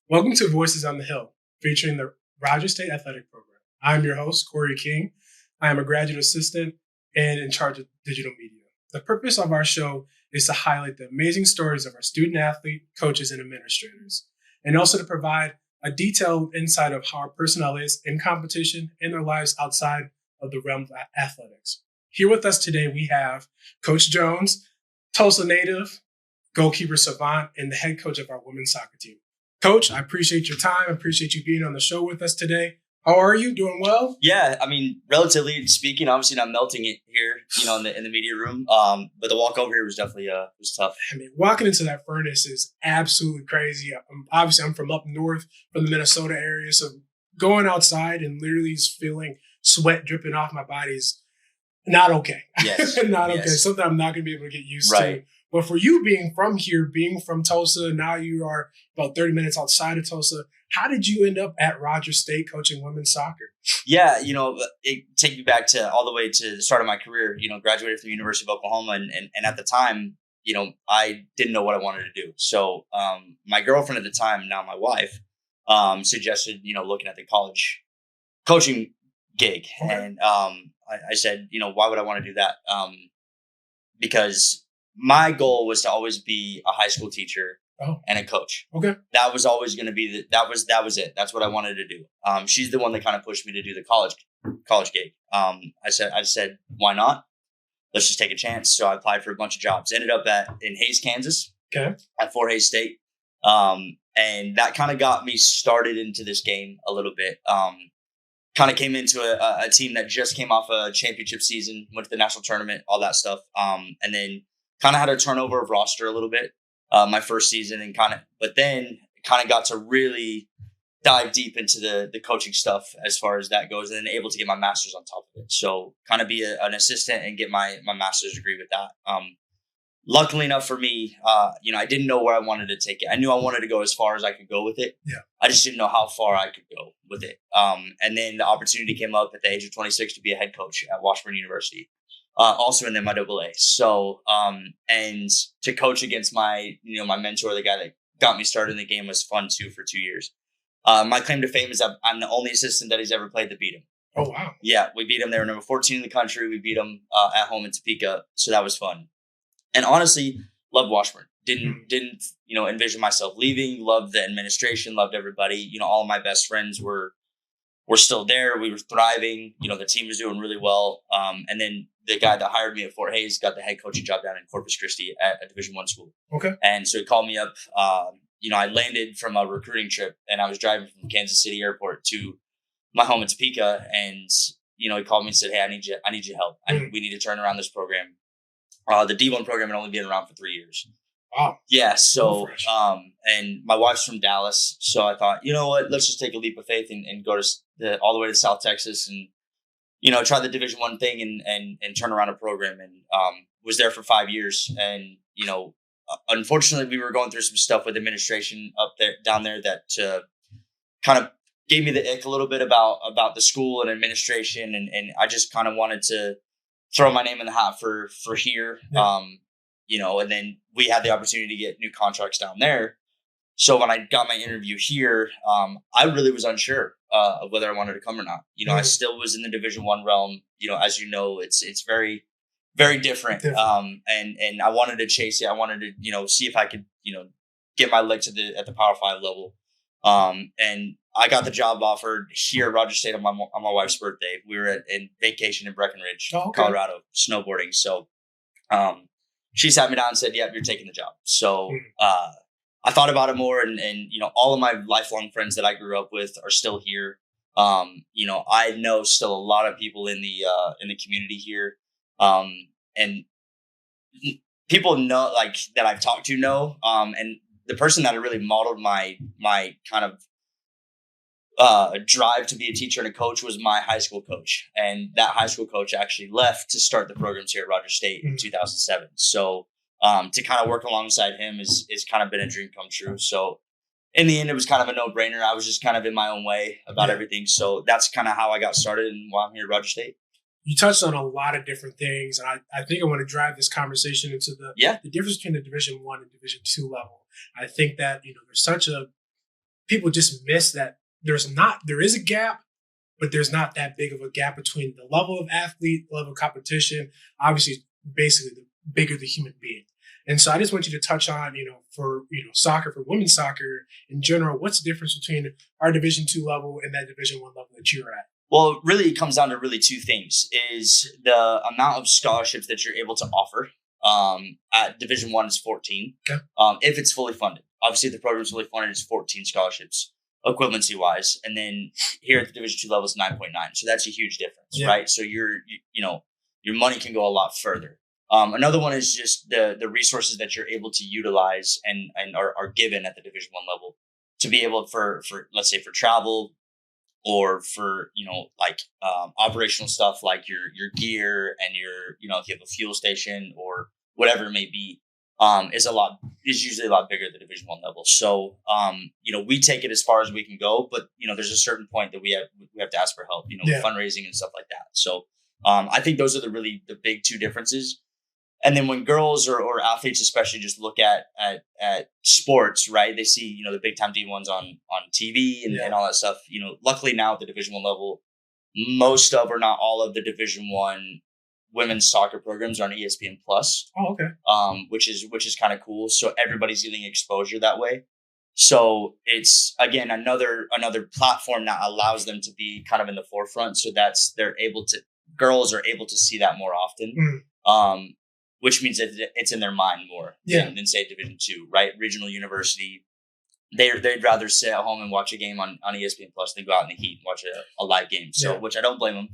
Welcome to Voices on the Hill, featuring the Rogers State Athletic Program. I'm your host, Corey King. I am a graduate assistant and in charge of digital media. The purpose of our show is to highlight the amazing stories of our student athlete, coaches, and administrators, and also to provide a detailed insight of how our personnel is in competition and their lives outside of the realm of athletics. Here with us today, we have Coach Jones, Tulsa native, goalkeeper savant, and the head coach of our women's soccer team. Coach, I appreciate your time. I appreciate you being on the show with us today. How are you? Doing well? Yeah, I mean, relatively speaking, obviously not melting it here, in the media room. But the walk over here was definitely was tough. I mean, walking into that furnace is absolutely crazy. I'm from up north, from the Minnesota area, so going outside and literally just feeling sweat dripping off my body is not okay. Yes, not yes. Okay. Something I'm not going to be able to get used Right. to. But for you being from here, being from Tulsa, now you are about 30 minutes outside of Tulsa. How did you end up at Rogers State coaching women's soccer? Yeah, it take me back to all the way to the start of my career. Graduated from the University of Oklahoma, and at the time, I didn't know what I wanted to do. So my girlfriend at the time, now my wife, suggested looking at the college coaching gig, Okay. and I said, why would I want to do that? Because my goal was to always be a high school teacher and a coach. Okay. That was always going to be that was it. That's what I wanted to do. She's the one that kind of pushed me to do the college gig. I said, why not? Let's just take a chance. So I applied for a bunch of jobs. Ended up in Hays, Kansas. Okay. At Fort Hays State. And that kind of got me started into this game a little bit. Kind of came into a team that just came off a championship season, went to the national tournament, all that stuff. And then kind of had a turnover of roster a little bit my first season, but then kind of got to really dive deep into the coaching stuff as far as that goes, and then able to get my master's on top of it. So kind of be an assistant and get my master's degree with that. Luckily enough for me, I didn't know where I wanted to take it. I knew I wanted to go as far as I could go with it. Yeah. I just didn't know how far I could go with it. And then the opportunity came up at the age of 26 to be a head coach at Washburn University. Also in the MIAA. So, and to coach against my mentor, the guy that got me started in the game, was fun too for 2 years. My claim to fame is that I'm the only assistant that he's ever played that beat him. Oh, wow. Yeah, we beat him. They were number 14 in the country. We beat them at home in Topeka. So that was fun. And honestly, loved Washburn. Didn't envision myself leaving. Loved the administration. Loved everybody. All of my best friends were still there. We were thriving. The team was doing really well. And then the guy that hired me at Fort Hays got the head coaching job down in Corpus Christi at a Division I school. Okay. And so he called me up. I landed from a recruiting trip, and I was driving from Kansas City Airport to my home in Topeka. And he called me and said, "Hey, I need your help. We need to turn around this program." The D1 program had only been around for 3 years. Wow. Yeah. So, and my wife's from Dallas. So I thought, you know what, let's just take a leap of faith and go to all the way to South Texas and, try the Division I thing and turn around a program, and was there for 5 years. And, unfortunately we were going through some stuff with administration down there that kind of gave me the ick a little bit about the school and administration. And I just kind of wanted to throw my name in the hat for here. Yeah. And then we had the opportunity to get new contracts down there. So when I got my interview here, I really was unsure of whether I wanted to come or not. I still was in the Division I realm. As it's very, very different. And I wanted to chase it. I wanted to, see if I could, get my legs at the Power 5 level. And I got the job offered here at Rogers State on my wife's birthday. We were in vacation in Breckenridge, Colorado, snowboarding. So, she sat me down and said, "Yep, you're taking the job." So, I thought about it more, and all of my lifelong friends that I grew up with are still here. I know still a lot of people in the community here, and people know, like, that I've talked to know, and the person that really modeled my kind of drive to be a teacher and a coach was my high school coach. And that high school coach actually left to start the programs here at Rogers State in 2007. So to kind of work alongside him is kind of been a dream come true. So in the end, it was kind of a no-brainer. I was just kind of in my own way about everything. So that's kind of how I got started and why I'm here at Rogers State. You touched on a lot of different things. And I think I want to drive this conversation into the difference between the Division I and Division II level. I think that, there's such a people just miss that there is a gap, but there's not that big of a gap between the level of athlete, level of competition. Obviously, basically, the bigger the human being. And so I just want you to touch on, for soccer, for women's soccer in general, what's the difference between our Division II level and that Division I level that you're at? Well, really, it comes down to really two things: is the amount of scholarships that you're able to offer. At Division I is 14. Okay. If it's fully funded. Obviously, if the program is fully funded, it's 14 scholarships, equivalency wise, and then here at the Division II level is 9.9. So that's a huge difference, right? So your money can go a lot further. Another one is just the resources that you're able to utilize and are given at the Division I level to be able for let's say for travel or for operational stuff like your gear and if you have a fuel station or whatever it may be, is usually a lot bigger at the Division I level. So we take it as far as we can go, but there's a certain point that we have to ask for help, with fundraising and stuff like that. So I think those are the big two differences. And then when girls or athletes especially just look at sports, right, they see, the big time D1s on TV and all that stuff. Luckily now at the Division I level, most of or not all of the Division I women's soccer programs are on ESPN Plus. Oh, okay. Which is kind of cool. So everybody's getting exposure that way. So it's again another platform that allows them to be kind of in the forefront. So girls are able to see that more often. Which means that it's in their mind more than say Division II, right? Regional university, they'd rather sit at home and watch a game on ESPN Plus than go out in the heat and watch a live game. So, which I don't blame them,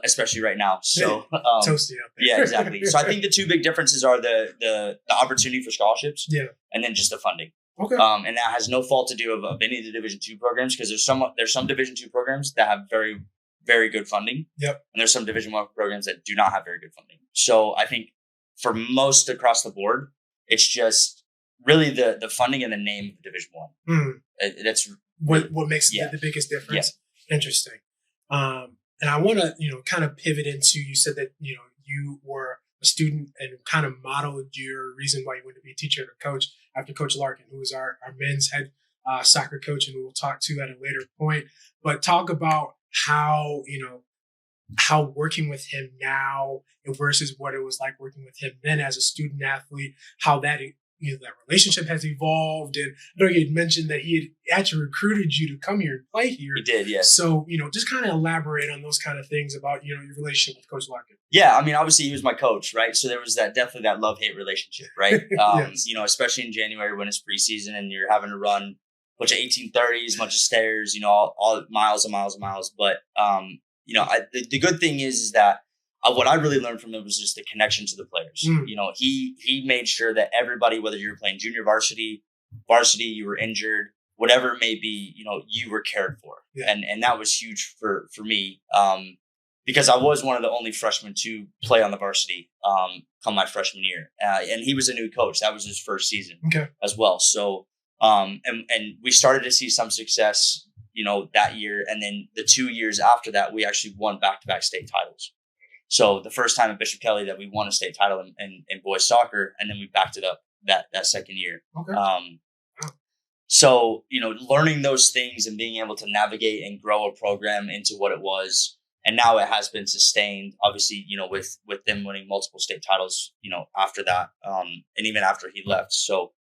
especially right now. So, toasty out there. Yeah, exactly. So I think the two big differences are the opportunity for scholarships, and then just the funding. Okay. And that has no fault to do of any of the Division II programs because there's some Division II programs that have very, very good funding. Yep. And there's some Division I programs that do not have very good funding. So I think for most across the board, it's just really the funding and the name of Division I. That's what makes the biggest difference. Yeah. Interesting. And I want to kind of pivot into, you said that you were a student and kind of modeled your reason why you wanted to be a teacher and a coach after Coach Larkin, who was our men's head soccer coach, and we'll talk to at a later point. But talk about how working with him now versus what it was like working with him then as a student athlete, how that that relationship has evolved. And I know you had mentioned that he had actually recruited you to come here and play here. He did, yes. So, just kind of elaborate on those kind of things about, your relationship with Coach Larkin. Yeah, I mean, obviously he was my coach, right? So there was definitely that love-hate relationship, right? Yes. Especially in January when it's preseason and you're having to run a bunch of 1830s, a bunch of stairs, all miles and miles and miles. But, the good thing is that what I really learned from him was just the connection to the players. He made sure that everybody, whether you were playing junior varsity, you were injured, whatever it may be, you were cared for. Yeah. And that was huge for me because I was one of the only freshmen to play on the varsity come my freshman year. And he was a new coach. That was his first season as well. So, and we started to see some success that year. And then the 2 years after that, we actually won back-to-back state titles. So the first time at Bishop Kelly that we won a state title in boys soccer, and then we backed it up that second year. Okay. So, learning those things and being able to navigate and grow a program into what it was. And now it has been sustained, obviously, with them winning multiple state titles, after that, and even after he left. So,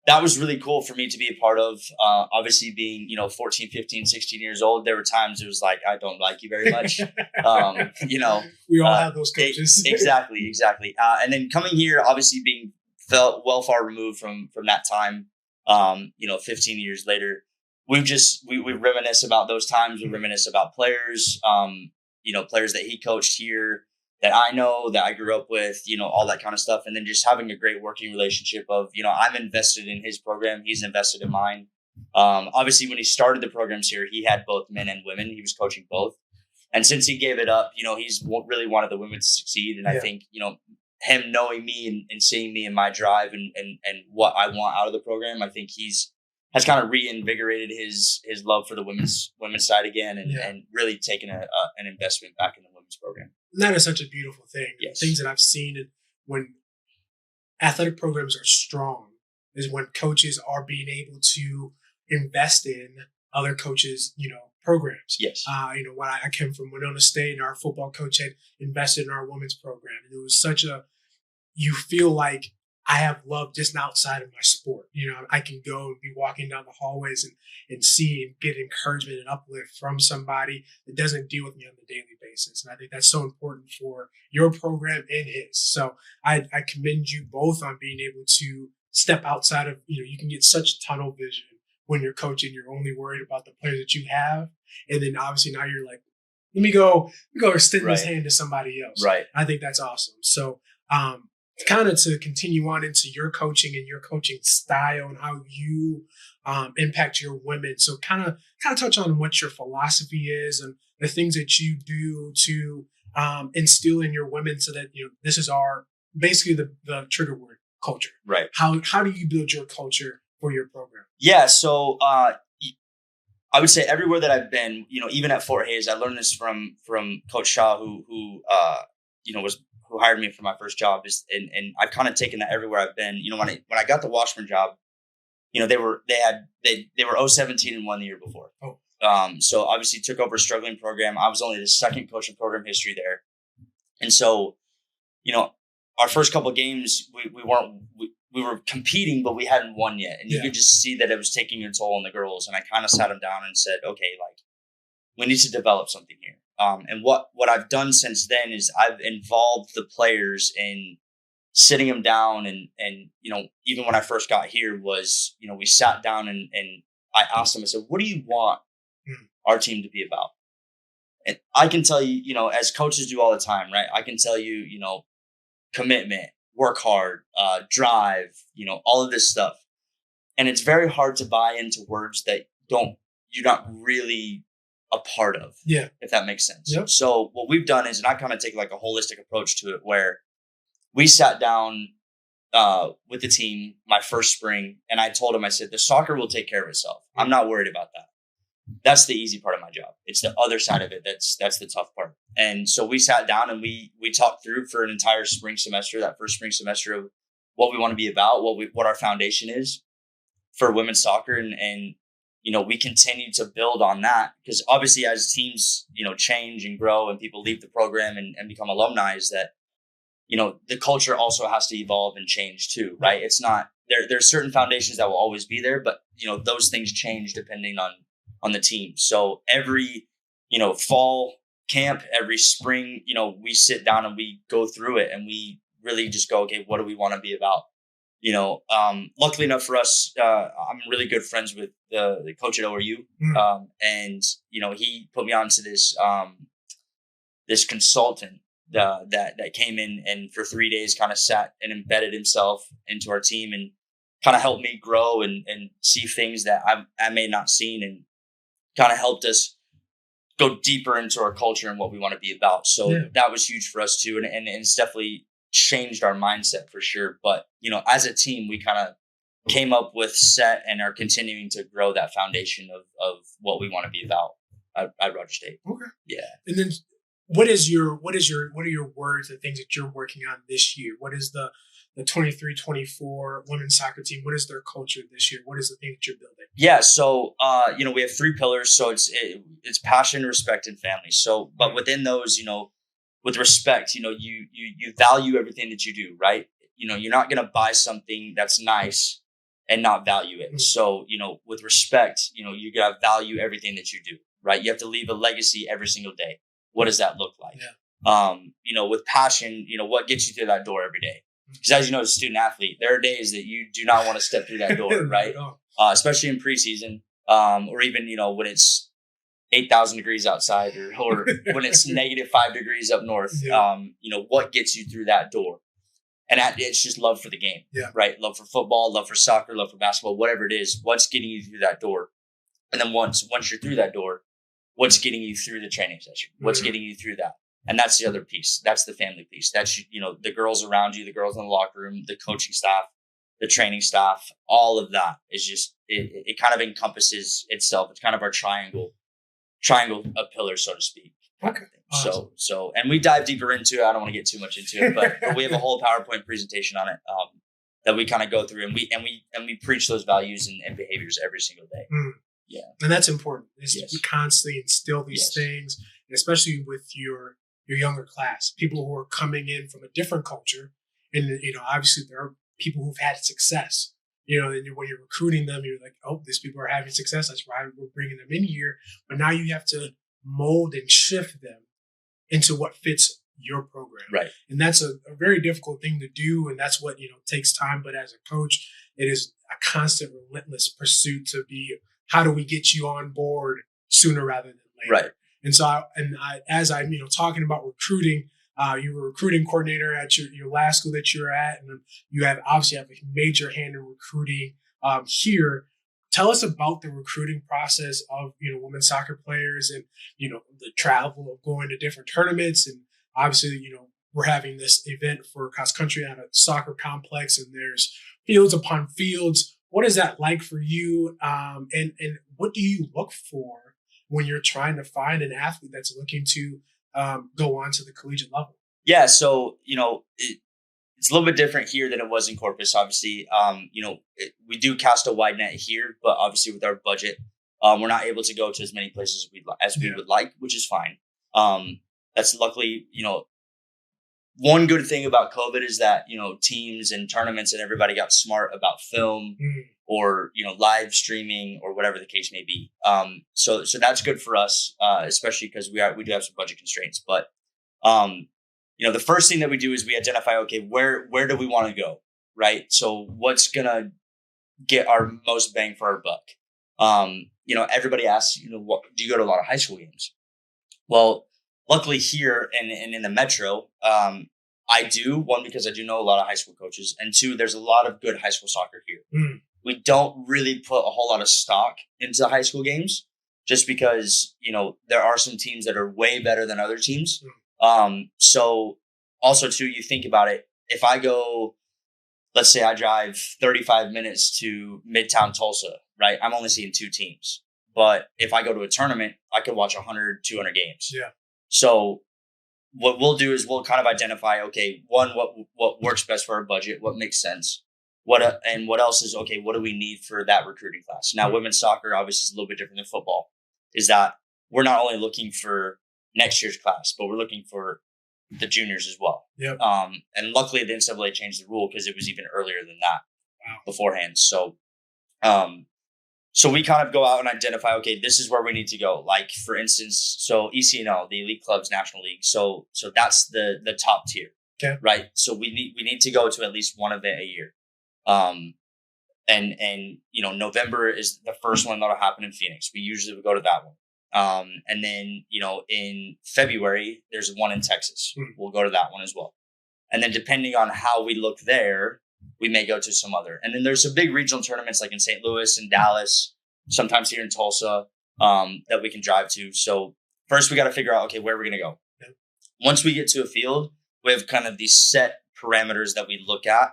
that was really cool for me to be a part of. Obviously being, 14, 15, 16 years old, there were times it was like, I don't like you very much. We all have those coaches. Exactly. And then coming here, obviously being felt well far removed from that time, 15 years later, we reminisce about those times. We reminisce about players, players that he coached here, that I know, that I grew up with, all that kind of stuff. And then just having a great working relationship of, I'm invested in his program. He's invested in mine. Obviously, when he started the programs here, he had both men and women. He was coaching both. And since he gave it up, he's really wanted the women to succeed. And I think, him knowing me and seeing me in my drive and what I want out of the program, I think has kind of reinvigorated his love for the women's side again and really taken an investment back in the women's program. That is such a beautiful thing. Yes. Things that I've seen when athletic programs are strong, is when coaches are being able to invest in other coaches, programs. Yes. When I came from Winona State, and our football coach had invested in our women's program, and it was you feel like I have love just outside of my sport. I can go and be walking down the hallways and see and get encouragement and uplift from somebody that doesn't deal with me on a daily basis. And I think that's so important for your program and his. So I commend you both on being able to step outside of, you can get such tunnel vision when you're coaching. You're only worried about the players that you have. And then obviously now you're like, let me go extend this hand to somebody else. Right. I think that's awesome. So, kind of to continue on into your coaching and your coaching style and how you impact your women. So kind of touch on what your philosophy is and the things that you do to instill in your women so that, this is basically the trigger word, culture. Right. How do you build your culture for your program? Yeah. So I would say everywhere that I've been, even at Fort Hays, I learned this from Coach Shaw, who who hired me for my first job, and I've kind of taken that everywhere I've been. When I got the Washburn job, they were 0-17 and won the year before. Oh. So obviously took over a struggling program. I was only the second coach in program history there. And so, our first couple of games, we were competing, but we hadn't won yet. And you could just see that it was taking a toll on the girls. And I kind of sat them down and said, okay, we need to develop something here. And what I've done since then is I've involved the players in sitting them down. And even when I first got here was, we sat down and I asked them, I said, what do you want our team to be about? And I can tell you, as coaches do all the time, right? I can tell you, commitment, work hard, drive, all of this stuff. And it's very hard to buy into words that you're not really a part of. Yeah. If that makes sense. Yep. So what we've done is, and I kind of take a holistic approach to it, where we sat down with the team my first spring, and I told them, I said, the soccer will take care of itself. I'm not worried about that. That's the easy part of my job. It's the other side of it that's the tough part. And so we sat down and we talked through for an entire spring semester, that first spring semester, of what we want to be about, what our foundation is for women's soccer, and we continue to build on that, because obviously as teams change and grow and people leave the program and become alumni, is that the culture also has to evolve and change too, right? It's not there's certain foundations that will always be there, but those things change depending on the team. So every fall camp, every spring, we sit down and we go through it, and we really just go, okay, what do we want to be about? Luckily enough for us, I'm really good friends with the coach at ORU. And he put me onto this consultant that came in and for 3 days kind of sat and embedded himself into our team and kind of helped me grow and see things that I may not seen, and kind of helped us go deeper into our culture and what we want to be about. So that was huge for us too. And it's definitely changed our mindset for sure. But, as a team, we kind of came up with set and are continuing to grow that foundation of what we want to be about at Rogers State. Okay. Yeah. And then what are your words, the things that you're working on this year? What is the 23-24 women's soccer team? What is their culture this year? What is the thing that you're building? Yeah. So, we have 3 pillars. So it's passion, respect, and family. So, but within those, with respect, you value everything that you do, right? You're not going to buy something that's nice and not value it. Mm-hmm. So, with respect, you got to value everything that you do, right? You have to leave a legacy every single day. What does that look like? Yeah. With passion, what gets you through that door every day? Because as you know, as a student athlete, there are days that you do not want to step through that door, right? Especially in preseason, or even, when it's 8,000 degrees outside, or when it's -5 degrees up north. Yeah. What gets you through that door? And it's just love for the game, right? Love for football, love for soccer, love for basketball, whatever it is. What's getting you through that door? And then once you're through that door, what's getting you through the training session? What's getting you through that? And that's the other piece. That's the family piece. That's, the girls around you, the girls in the locker room, the coaching staff, the training staff, all of that is just, it kind of encompasses itself. It's kind of our triangle of pillars, so to speak. Okay. Awesome. So, and we dive deeper into it. I don't want to get too much into it, but we have a whole PowerPoint presentation on it. that we kind of go through, and we preach those values and behaviors every single day. Yeah, and that's important. Is Yes. to constantly instill these Yes. things, and especially with your younger class, people who are coming in from a different culture, and obviously there are people who've had success. And when you're recruiting them, you're like, oh, these people are having success. That's why we're bringing them in here. But now you have to mold and shift them into what fits your program. right. And that's a very difficult thing to do. And that's what, takes time. But as a coach, it is a constant, relentless pursuit to be, how do we get you on board sooner rather than later? Right. And so, as I'm, talking about recruiting, you were a recruiting coordinator at your last school that you're at, and you obviously have a major hand in recruiting here. Tell us about the recruiting process of women's soccer players, and the travel of going to different tournaments, and obviously we're having this event for cross country at a soccer complex, and there's fields upon fields. What is that like for you, and what do you look for when you're trying to find an athlete that's looking to go on to the collegiate level? Yeah, so it's a little bit different here than it was in Corpus. Obviously, we do cast a wide net here, but obviously with our budget, we're not able to go to as many places as we would like, which is fine. That's luckily, one good thing about COVID is that teams and tournaments and everybody got smart about film or live streaming or whatever the case may be. So that's good for us, especially because we do have some budget constraints. But the first thing that we do is we identify, okay, where do we want to go, right? So what's gonna get our most bang for our buck? Everybody asks, what do you go to a lot of high school games? Well, luckily here and in the metro, I do, one, because I do know a lot of high school coaches, and two, there's a lot of good high school soccer here. We don't really put a whole lot of stock into high school games just because, there are some teams that are way better than other teams. So also too, you think about it, if I go, let's say I drive 35 minutes to Midtown Tulsa, right? I'm only seeing 2 teams, but if I go to a tournament, I could watch 100, 200 games. Yeah. So what we'll do is we'll kind of identify, okay, one, what works best for our budget, what makes sense, what else is, okay, what do we need for that recruiting class? Now, women's soccer obviously is a little bit different than football, is that we're not only looking for next year's class, but we're looking for the juniors as well. Yep. And luckily the NCAA changed the rule because it was even earlier than that beforehand. So we kind of go out and identify, okay, this is where we need to go. Like, for instance, so ECNL, the Elite Clubs National League. So that's the top tier, right? So we need to go to at least one event a year. And November is the first one that'll happen in Phoenix. We usually would go to that one. And then, in February, there's one in Texas. We'll go to that one as well. And then depending on how we look there, we may go to some other. And then there's some big regional tournaments like in St. Louis and Dallas, sometimes here in Tulsa, that we can drive to. So first we got to figure out, okay, where we're going to go. Yeah. Once we get to a field, we have kind of these set parameters that we look at.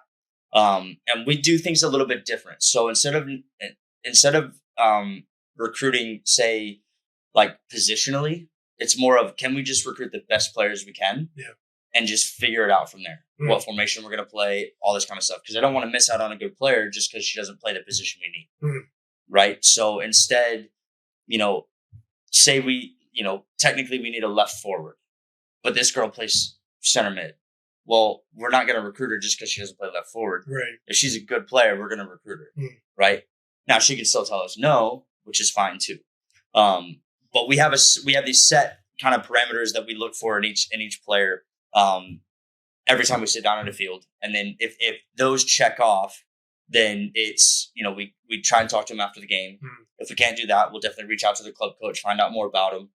And we do things a little bit different. So instead of recruiting, say, like positionally, it's more of, can we just recruit the best players we can and just figure it out from there? What formation we're going to play, all this kind of stuff. Because I don't want to miss out on a good player just because she doesn't play the position we need. Right. So instead, say we, technically we need a left forward, but this girl plays center mid. Well, we're not going to recruit her just because she doesn't play left forward. Right. If she's a good player, we're going to recruit her. Right. Now she can still tell us no, which is fine too. But we have these set kind of parameters that we look for in each player every time we sit down in the field. And then if those check off, then it's, we try and talk to them after the game. If we can't do that, we'll definitely reach out to the club coach, find out more about them.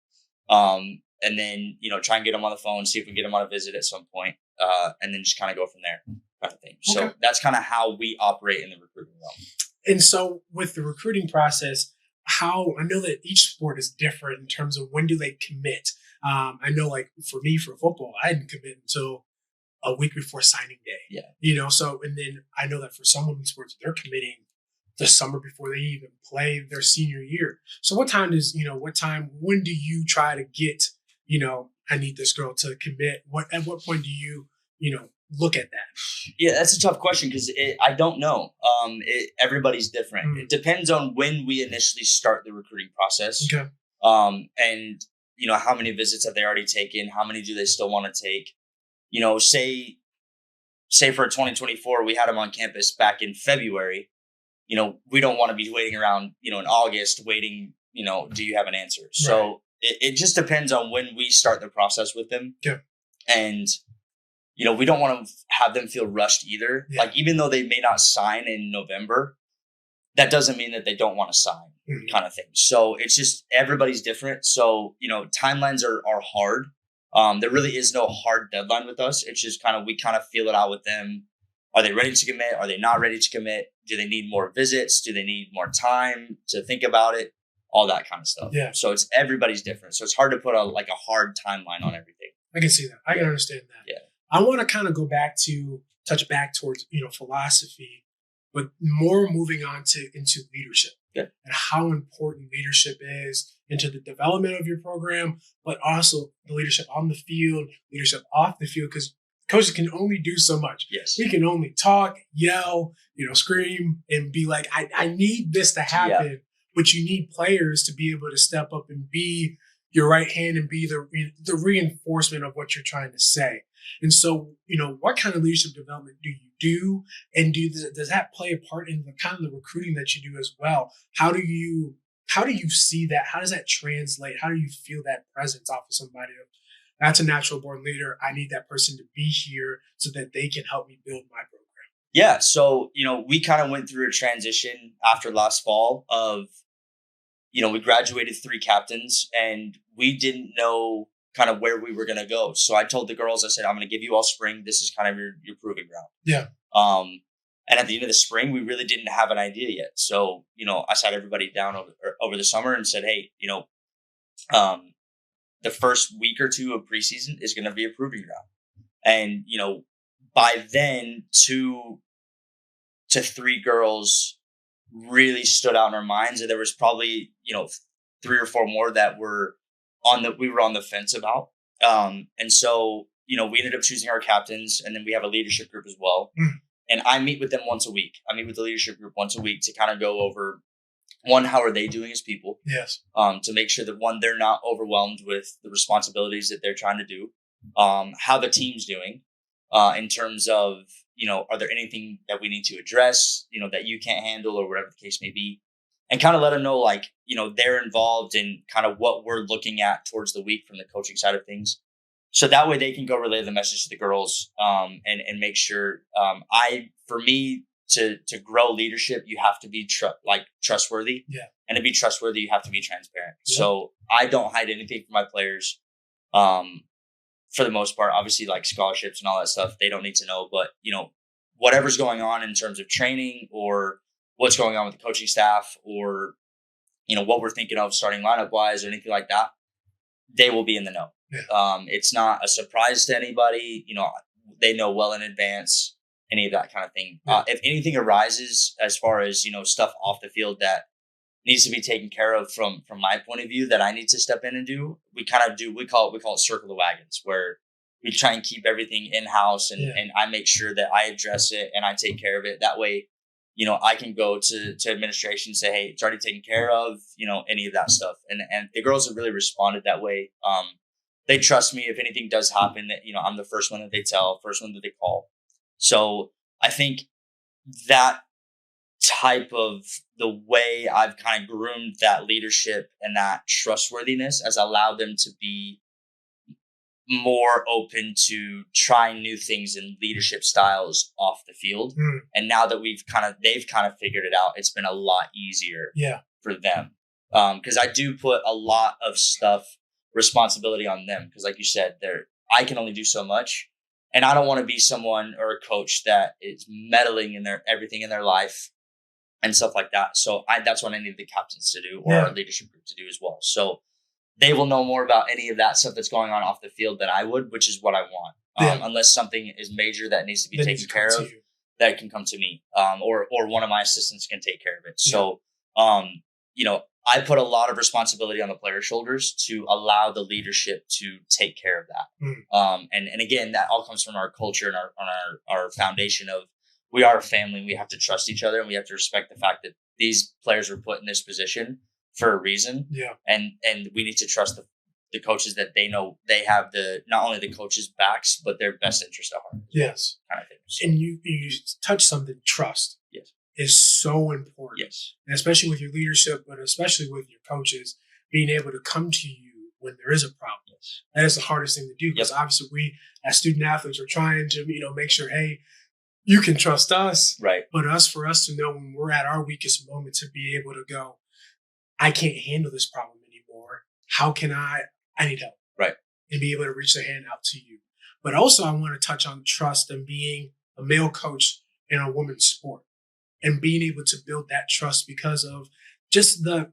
And then, try and get them on the phone, see if we can get them on a visit at some point, and then just kind of go from there kind of thing. Okay. So that's kind of how we operate in the recruiting realm. And so with the recruiting process, I know that each sport is different in terms of when do they commit. I know, like for me, for football, I didn't commit until a week before signing day. Yeah. So, and then I know that for some women's sports, they're committing the summer before they even play their senior year. So when do you try to get, I need this girl to commit? At what point do you, look at that? Yeah, that's a tough question because I don't know. Everybody's different. It depends on when we initially start the recruiting process. Okay. And how many visits have they already taken? How many do they still want to take? Say for 2024, we had them on campus back in February. We don't want to be waiting around, in August waiting, do you have an answer? Right. So it just depends on when we start the process with them. Yeah. And, we don't want to have them feel rushed either. Yeah. Like, even though they may not sign in November, that doesn't mean that they don't want to sign, kind of thing. So it's just, everybody's different. So, timelines are hard. There really is no hard deadline with us. It's just we feel it out with them. Are they ready to commit? Are they not ready to commit? Do they need more visits? Do they need more time to think about it? All that kind of stuff. Yeah. So everybody's different. So it's hard to put a hard timeline on everything. I can see that. I can understand that. Yeah. I want to kind of touch back towards, philosophy, but more moving on into leadership. Yeah. And how important leadership is into the development of your program, but also the leadership on the field, leadership off the field, because coaches can only do so much. Yes. We can only talk, yell, scream, and be like, I need this to happen. Yeah. But you need players to be able to step up and be your right hand and be the reinforcement of what you're trying to say. And so, what kind of leadership development do you do? And does that play a part in the kind of the recruiting that you do as well? How do you see that? How does that translate? How do you feel that presence off of somebody? That's a natural born leader. I need that person to be here so that they can help me build my program. Yeah. So, we kind of went through a transition after last fall of, we graduated 3 captains and we didn't know kind of where we were going to go. So I told the girls, I said, I'm going to give you all spring. This is kind of your proving ground. Yeah. And at the end of the spring, we really didn't have an idea yet. So, I sat everybody down over the summer and said, hey, the first week or 2 of preseason is going to be a proving ground. And, by then 2 to 3 girls really stood out in our minds. And there was probably, 3 or 4 more that were we were on the fence about. And so, we ended up choosing our captains, and then we have a leadership group as well. And I meet with them once a week. I meet with the leadership group once a week to kind of go over, one, how are they doing as people? Yes. To make sure that, one, they're not overwhelmed with the responsibilities that they're trying to do. How the team's doing, in terms of, are there anything that we need to address, that you can't handle or whatever the case may be, and kind of let them know, they're involved in kind of what we're looking at towards the week from the coaching side of things. So that way they can go relay the message to the girls, and make sure, for me to grow leadership, you have to be trustworthy. Yeah. And to be trustworthy, you have to be transparent. Yeah. So I don't hide anything from my players. For the most part, obviously, scholarships and all that stuff, they don't need to know. But, whatever's going on in terms of training or what's going on with the coaching staff or, what we're thinking of starting lineup wise or anything like that, they will be in the know. Yeah. It's not a surprise to anybody. They know well in advance, any of that kind of thing. Yeah. If anything arises as far as, stuff off the field that needs to be taken care of from my point of view that I need to step in and do, we call it circle the wagons, where we try and keep everything in-house and I make sure that I address it and I take care of it. That way, I can go to administration and say, hey, it's already taken care of, any of that stuff. And the girls have really responded that way. They trust me. If anything does happen, that, I'm the first one that they tell, first one that they call. So I think that type of the way I've kind of groomed that leadership and that trustworthiness has allowed them to be more open to trying new things and leadership styles off the field. And now that they've kind of figured it out, it's been a lot easier for them. Because I do put a lot of responsibility on them. Because like you said, I can only do so much. And I don't want to be someone or a coach that is meddling in everything in their life and stuff like that. So that's what I need the captains to do, or our leadership group to do as well. So they will know more about any of that stuff that's going on off the field than I would, which is what I want. Unless something is major that needs to be taken care of, that can come to me, or one of my assistants can take care of it. So, I put a lot of responsibility on the players' shoulders to allow the leadership to take care of that. And again, that all comes from our culture and our foundation of we are a family. We have to trust each other, and we have to respect the fact that these players were put in this position for a reason. Yeah. And we need to trust the coaches that they know they have not only the coaches' backs, but their best interest at heart. Yes. Kind of thing. So, And you touched something, trust. Yes. Is so important. Yes. And especially with your leadership, but especially with your coaches, being able to come to you when there is a problem. Yes. That is the hardest thing to do, because obviously we as student athletes are trying to, make sure, hey, you can trust us. Right. But for us to know when we're at our weakest moment to be able to go, I can't handle this problem anymore. How can I need help. Right. And be able to reach the hand out to you. But also I want to touch on trust and being a male coach in a women's sport and being able to build that trust because of just the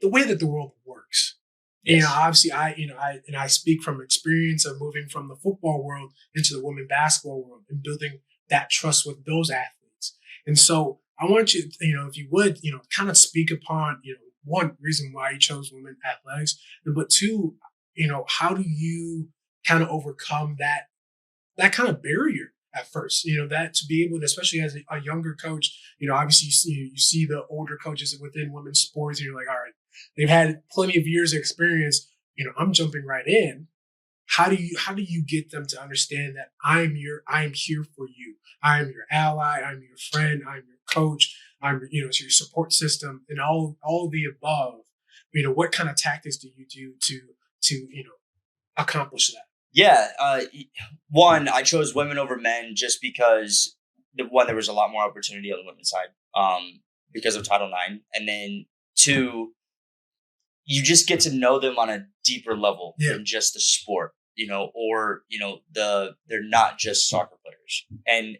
way that the world works. Yes. Obviously I speak from experience of moving from the football world into the women's basketball world and building that trust with those athletes. And so I want you, if you would, kind of speak upon, one reason why you chose women athletics, but two, how do you kind of overcome that kind of barrier at first, that to be able to, especially as a younger coach, obviously you see the older coaches within women's sports and you're like, all right, they've had plenty of years of experience, I'm jumping right in. How do you get them to understand that I am here for you. I am your ally. I'm your friend. I'm your coach. I'm, your support system and all of the above. What kind of tactics do you do to accomplish that? Yeah. One, I chose women over men just because there was a lot more opportunity on the women's side because of Title IX. And then two, you just get to know them on a deeper level than just the sport, they're not just soccer players. And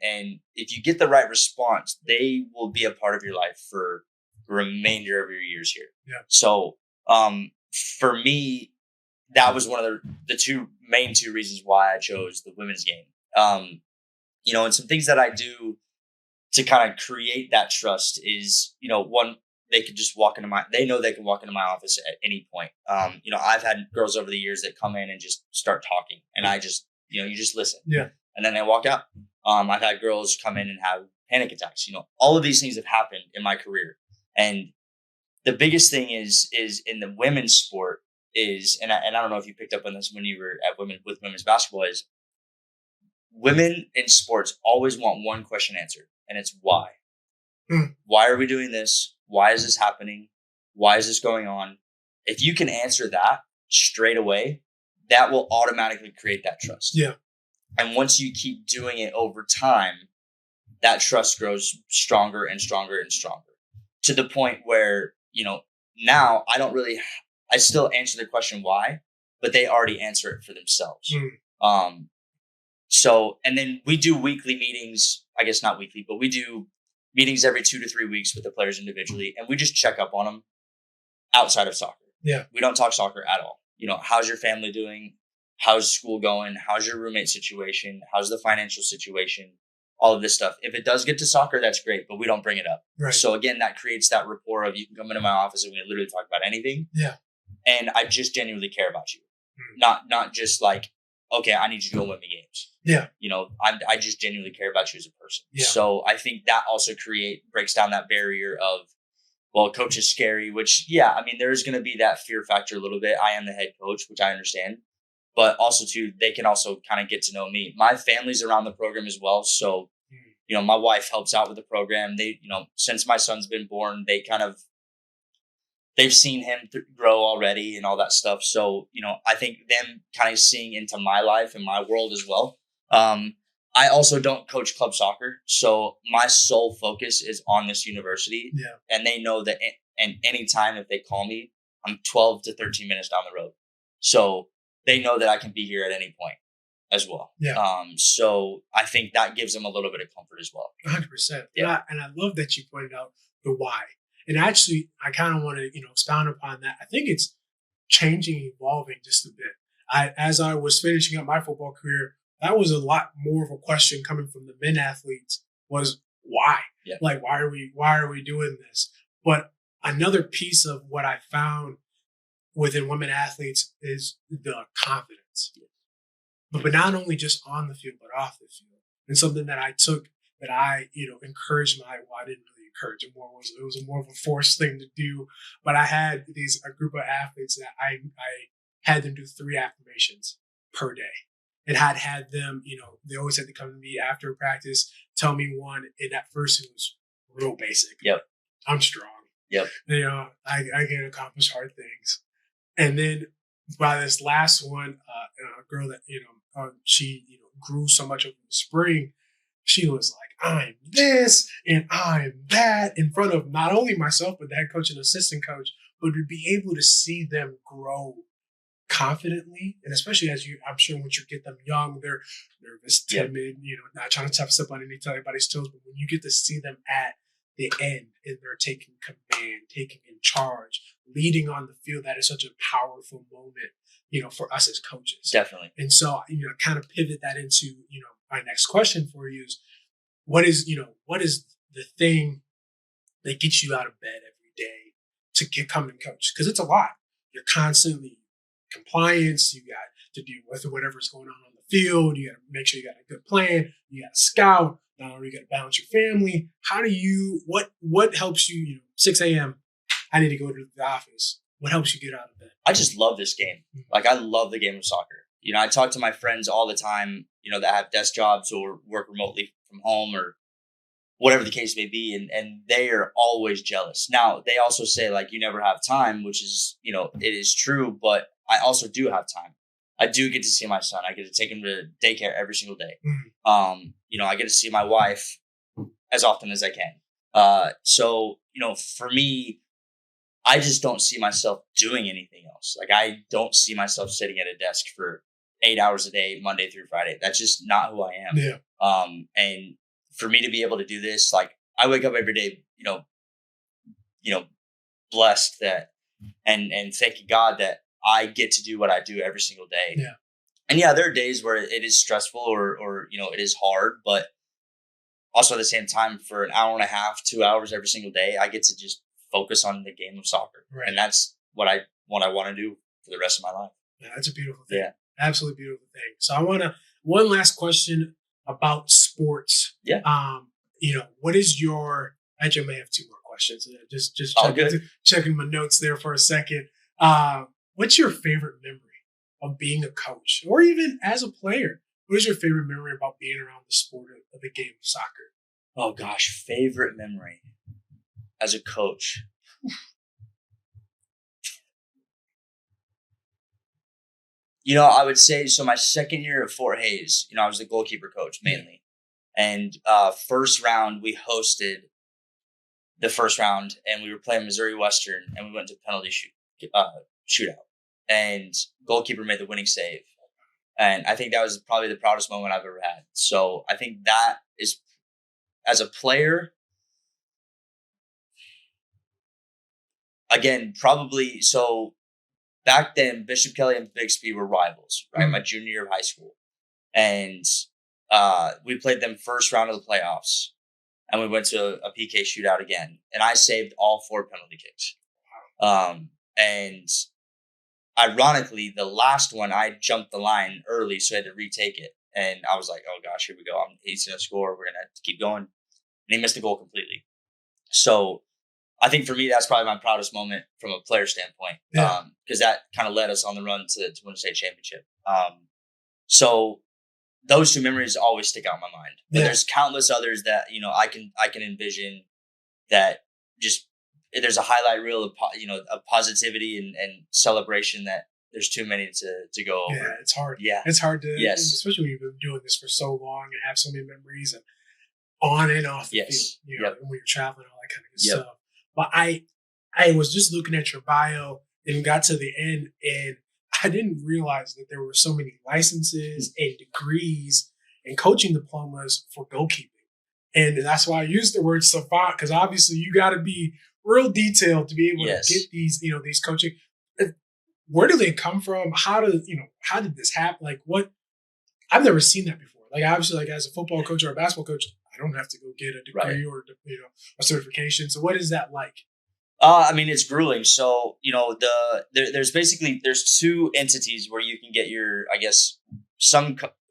if you get the right response, they will be a part of your life for the remainder of your years here. Yeah. So for me, that was one of the main two reasons why I chose the women's game. And some things that I do to kind of create that trust is, one, they could just they know they can walk into my office at any point. I've had girls over the years that come in and just start talking and I just, you just listen. Yeah. And then they walk out. I've had girls come in and have panic attacks. All of these things have happened in my career. And the biggest thing is in the women's sport is, and I don't know if you picked up on this when you were at women's basketball, is women in sports always want one question answered, and it's why. Why are we doing this? Why is this happening? Why is this going on? If you can answer that straight away, that will automatically create that trust. Yeah. And once you keep doing it over time, that trust grows stronger and stronger and stronger to the point where, now I still answer the question why, but they already answer it for themselves. And then we do weekly meetings, I guess not weekly, but we do meetings every 2 to 3 weeks with the players individually. And we just check up on them outside of soccer. Yeah. We don't talk soccer at all. How's your family doing? How's school going? How's your roommate situation? How's the financial situation? All of this stuff. If it does get to soccer, that's great, but we don't bring it up. Right. So again, that creates that rapport of you can come into my office and we can literally talk about anything. Yeah. And I just genuinely care about you. Not just like, okay, I need you to go win me games. Yeah. I just genuinely care about you as a person. Yeah. So I think that also breaks down that barrier of, well, coach is scary, which, yeah, I mean, there's going to be that fear factor a little bit. I am the head coach, which I understand. But also, too, they can also kind of get to know me. My family's around the program as well. So, my wife helps out with the program. They, since my son's been born, they've seen him grow already and all that stuff. So, I think them kind of seeing into my life and my world as well. I also don't coach club soccer. So my sole focus is on this university. Yeah. And they know that and anytime if they call me, I'm 12 to 13 minutes down the road. So they know that I can be here at any point as well. Yeah. So I think that gives them a little bit of comfort as well. 100%. Yeah. And I love that you pointed out the why. And actually, I kind of want to, expound upon that. I think it's changing, evolving just a bit. As I was finishing up my football career, that was a lot more of a question coming from the men athletes was why? Yeah. Like, why are we doing this? But another piece of what I found within women athletes is the confidence. But not only just on the field, but off the field. And something that I took that I, encouraged I didn't really encourage it more. It was more of a forced thing to do. But I had a group of athletes that I had them do 3 affirmations per day. And had them, they always had to come to me after practice, tell me one. And at first it was real basic. Yep. I'm strong. Yep. I can accomplish hard things. And then by this last one, a girl that, she, grew so much over the spring, she was like, I'm this and I'm that in front of not only myself, but the head coach and assistant coach, but to be able to see them grow confidently. And especially I'm sure once you get them young, they're nervous, timid, not trying to step on anybody's toes. But when you get to see them at the end and they're taking command, taking in charge, leading on the field, that is such a powerful moment, for us as coaches. Definitely. And so, kind of pivot that into, my next question for you is, what is the thing that gets you out of bed every day to come and coach? Because it's a lot. You're constantly compliance. You got to deal with whatever's going on the field. You got to make sure you got a good plan. You got to scout. Not only you got to balance your family. How do you, what helps you, 6 a.m., I need to go to the office. What helps you get out of bed? I just love this game. Like, I love the game of soccer. I talk to my friends all the time, that have desk jobs or work remotely from home or whatever the case may be. And they are always jealous. Now, they also say, like, you never have time, which is, it is true, but I also do have time. I do get to see my son. I get to take him to daycare every single day. I get to see my wife as often as I can. So, for me, I just don't see myself doing anything else. Like, I don't see myself sitting at a desk for 8 hours a day, Monday through Friday. That's just not who I am. Yeah. And for me to be able to do this, like, I wake up every day, blessed that, and thanking God that I get to do what I do every single day. Yeah. And yeah, there are days where it is stressful or it is hard, but also at the same time, for an hour and a half, 2 hours every single day, I get to just focus on the game of soccer. Right. And that's what I want to do for the rest of my life. Yeah, that's a beautiful thing. Yeah. Absolutely beautiful thing. So I want one last question about sports. Yeah. What is actually I may have 2 more questions. Just checking my notes there for a second. What's your favorite memory of being a coach or even as a player? What is your favorite memory about being around the sport of the game of soccer? Oh gosh, favorite memory as a coach. I would say, so my second year at Fort Hays, I was the goalkeeper coach mainly. And first round, we hosted the first round and we were playing Missouri Western and we went to penalty shootout. And goalkeeper made the winning save. And I think that was probably the proudest moment I've ever had. So I think that is, as a player, again, probably, so back then, Bishop Kelly and Bixby were rivals, right? Mm-hmm. My junior year of high school. And we played them first round of the playoffs. And we went to a PK shootout again. And I saved all 4 penalty kicks. And ironically, the last one, I jumped the line early, so I had to retake it. And I was like, oh gosh, here we go. He's going to score. We're going to have to keep going. And he missed the goal completely. So I think for me, that's probably my proudest moment from a player standpoint. Because that kind of led us on the run to win a state championship. So those 2 memories always stick out in my mind. But there's countless others that, I can envision that just, there's a highlight reel of positivity and celebration that there's too many to go over. Yeah, it's hard. Yeah. It's hard to, especially when you've been doing this for so long and have so many memories and on and off the field, and when you're traveling, all that kind of good stuff. But I was just looking at your bio and got to the end, and I didn't realize that there were so many licenses and degrees and coaching diplomas for goalkeeping. And that's why I used the word savant, because obviously you got to be real detailed to be able to get these coaching. Where do they come from? How did this happen? Like, what? I've never seen that before. Like, obviously, like as a football coach or a basketball coach, I don't have to go get a degree or a certification. So what is that like? I mean, it's grueling. So, there's two entities where you can get your, I guess,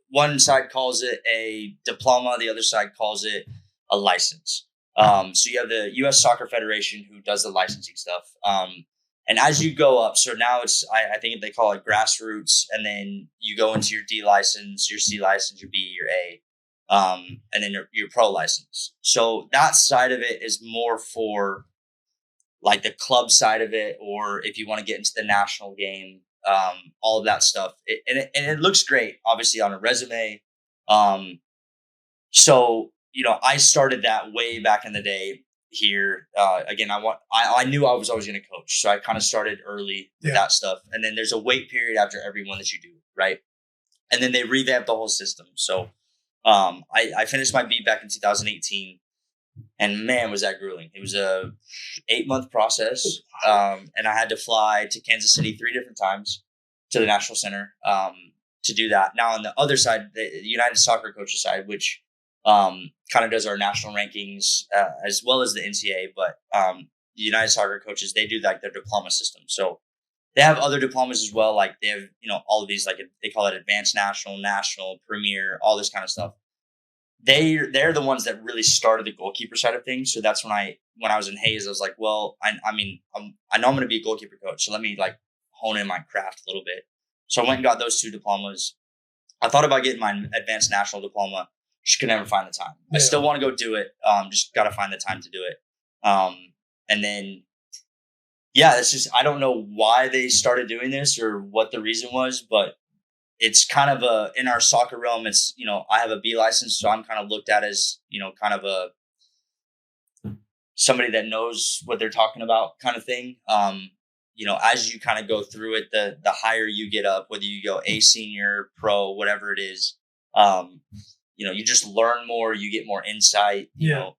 one side calls it a diploma, the other side calls it a license. So you have the U.S. Soccer Federation who does the licensing stuff. And as you go up, so now I think they call it grassroots, and then you go into your D license, your C license, your B, your A, and then your pro license. So that side of it is more for like the club side of it, or if you want to get into the national game, all of that stuff. And it looks great, obviously, on a resume. So, I started that way back in the day here. Again, I knew I was always going to coach. So I kind of started early with that stuff. And then there's a wait period after every one that you do, right? And then they revamped the whole system. So I finished my B back in 2018. And man, was that grueling. It was a 8-month process. And I had to fly to Kansas City 3 different times to the National Center to do that. Now, on the other side, the United Soccer Coaches side, which kind of does our national rankings as well as the NCAA, but the United Soccer Coaches, they do like their diploma system. So they have other diplomas as well. Like they have, all of these, like they call it advanced national, premier, all this kind of stuff. They're the ones that really started the goalkeeper side of things. So that's when I was in Hayes, I was like, well, I know I'm going to be a goalkeeper coach. So let me like hone in my craft a little bit. So I went and got those 2 diplomas. I thought about getting my advanced national diploma. Just could never find the time. Yeah. I still want to go do it. Just got to find the time to do it. And then, it's just, I don't know why they started doing this or what the reason was, but it's kind of in our soccer realm, it's, I have a B license, so I'm kind of looked at as, kind of somebody that knows what they're talking about kind of thing. As you kind of go through it, the higher you get up, whether you go A senior, pro, whatever it is, you just learn more, you get more insight,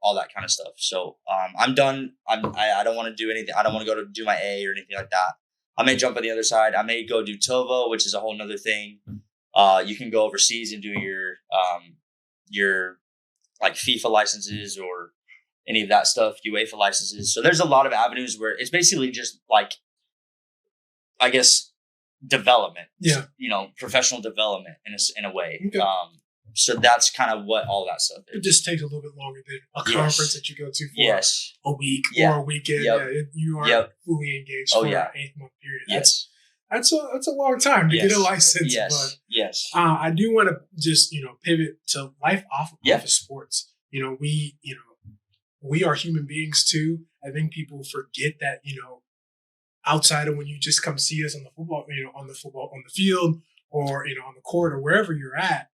all that kind of stuff. So I'm done. I don't want to do anything. I don't want to go to do my A or anything like that. I may jump on the other side. I may go do TOVO, which is a whole nother thing. You can go overseas and do your like FIFA licenses or any of that stuff, UEFA licenses. So there's a lot of avenues where it's basically just like, I guess, development. Yeah. Professional development in a way. Okay. So that's kind of what all that stuff is. It just takes a little bit longer than a conference that you go to for a week or a weekend. Yep. You are fully engaged for an 8-month period. That's a long time to get a license. But I do want to just pivot to life off of sports. We are human beings too. I think people forget that outside of when you just come see us on the football, on the field or on the court or wherever you're at.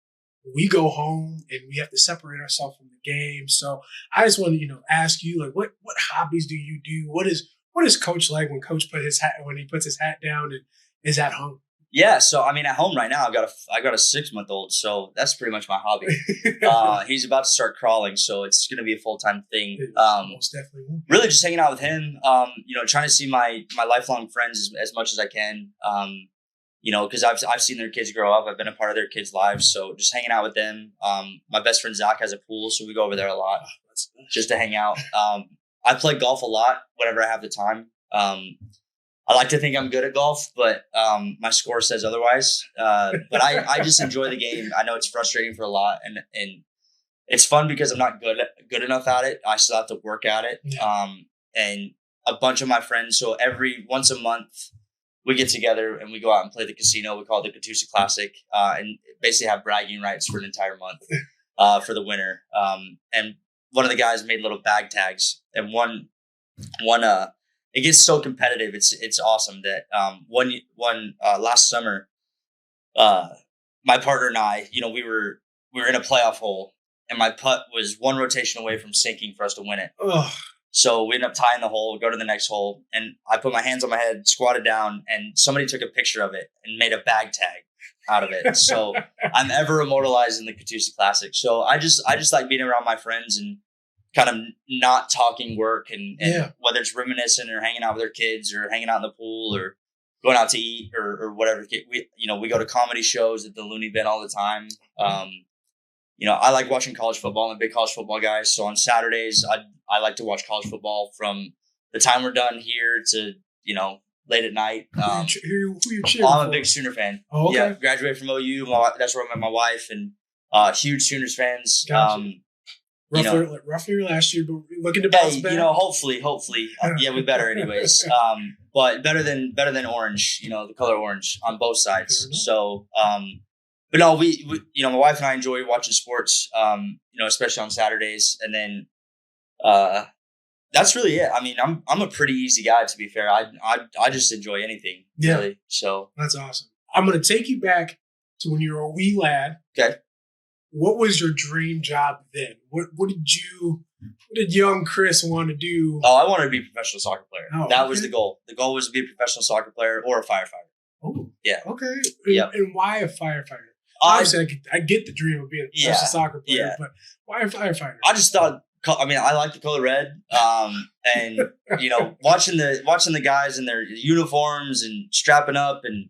We go home and we have to separate ourselves from the game. So I just want to, ask you, like, what hobbies do you do? What is Coach like when Coach when he puts his hat down and is at home? Yeah, so I mean, at home right now, I got a 6-month-old, so that's pretty much my hobby. He's about to start crawling, so it's going to be a full-time thing. Most definitely. Really, just hanging out with him. Trying to see my lifelong friends as much as I can. Because I've seen their kids grow up. I've been a part of their kids' lives. So just hanging out with them. My best friend Zach has a pool, so we go over there a lot just to hang out. I play golf a lot whenever I have the time. I like to think I'm good at golf, but my score says otherwise. But I just enjoy the game. I know it's frustrating for a lot, and it's fun because I'm not good enough at it. I still have to work at it. Yeah. And a bunch of my friends, so once a month, we get together and we go out and play the casino. We call it the Catoosa Classic, and basically have bragging rights for an entire month for the winner. And one of the guys made little bag tags, and one it gets so competitive. It's awesome that one last summer, my partner and I, we were in a playoff hole, and my putt was one rotation away from sinking for us to win it. Ugh. So we ended up tying the hole, go to the next hole, and I put my hands on my head, squatted down, and somebody took a picture of it and made a bag tag out of it. So I'm ever immortalized in the Catoosa Classic. So I just like being around my friends and kind of not talking work and whether it's reminiscing or hanging out with their kids or hanging out in the pool or going out to eat or whatever. We go to comedy shows at the Looney Bin all the time. I like watching college football. I'm a big college football guy. So on Saturdays, I like to watch college football from the time we're done here to, late at night. Who you cheering I'm for? a big Sooner fan. Oh, okay. Yeah, graduated from OU. That's where I met my wife, and huge Sooners fans. Gotcha. Roughly last year, but looking to Yeah, bounce back. hopefully. Yeah, we better anyways. But better than orange, the color orange on both sides. So, but no, we my wife and I enjoy watching sports, especially on Saturdays. And then, that's really it. I mean, I'm a pretty easy guy, to be fair. I just enjoy anything. Yeah. Really. So That's awesome. I'm going to take you back to when you were a wee lad. Okay. What was your dream job then? What did young Chris want to do? Oh, I wanted to be a professional soccer player. Oh, that was the goal. The goal was to be a professional soccer player or a firefighter. Oh, yeah. Okay. Yep. And why a firefighter? Obviously, I get the dream of being a professional soccer player, but why a firefighter? I just thought. I mean, I like the color red, and watching the guys in their uniforms and strapping up and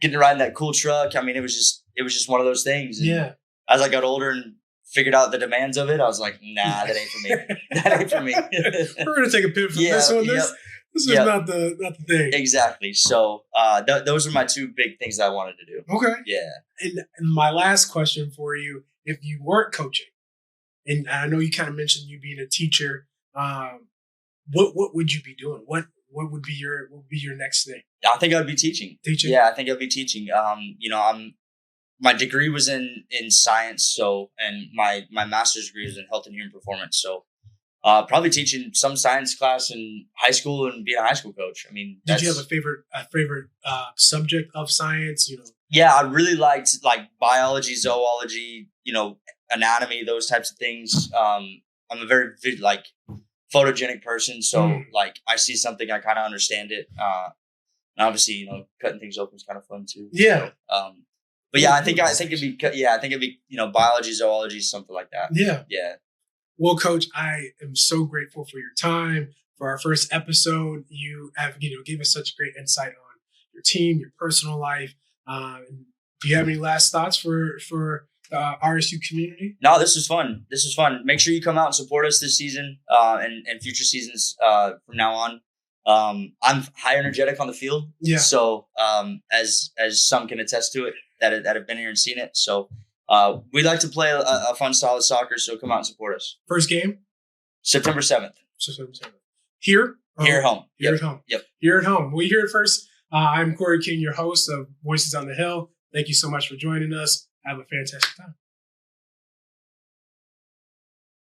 getting to ride in that cool truck. I mean, it was just one of those things. And yeah. As I got older and figured out the demands of it, I was like, nah, that ain't for me. That ain't for me. We're gonna take a pivot from this one. This is not the thing. Exactly. So those are my two big things that I wanted to do. Okay. Yeah. And my last question for you: if you weren't coaching, and I know you kind of mentioned you being a teacher, what would you be doing? What would be your next thing? I think I'd be teaching. Teaching? Yeah, I think I'd be teaching. My degree was in science, and my master's degree was in health and human performance. So probably teaching some science class in high school and being a high school coach. I mean, did you have a favorite subject of science? Yeah, I really liked biology, zoology, anatomy, those types of things. I'm a very photogenic person, so I see something, I kind of understand it. And obviously, cutting things open is kind of fun too. Yeah. So, but yeah, I think it'd be biology, zoology, something like that. Yeah. Yeah. Well, Coach, I am so grateful for your time. For our first episode, you have gave us such great insight on your team, your personal life. Do you have any last thoughts for the RSU community? No, this was fun. Make sure you come out and support us this season and future seasons from now on. I'm high energetic on the field. Yeah. So as some can attest to it that have been here and seen it. So we like to play a fun, solid soccer. So come out and support us. First game? September 7th. September 7th. Here? Here at home. Here at home. Yep. Here at home. We hear it first. I'm Corey King, your host of Voices on the Hill. Thank you so much for joining us. Have a fantastic time.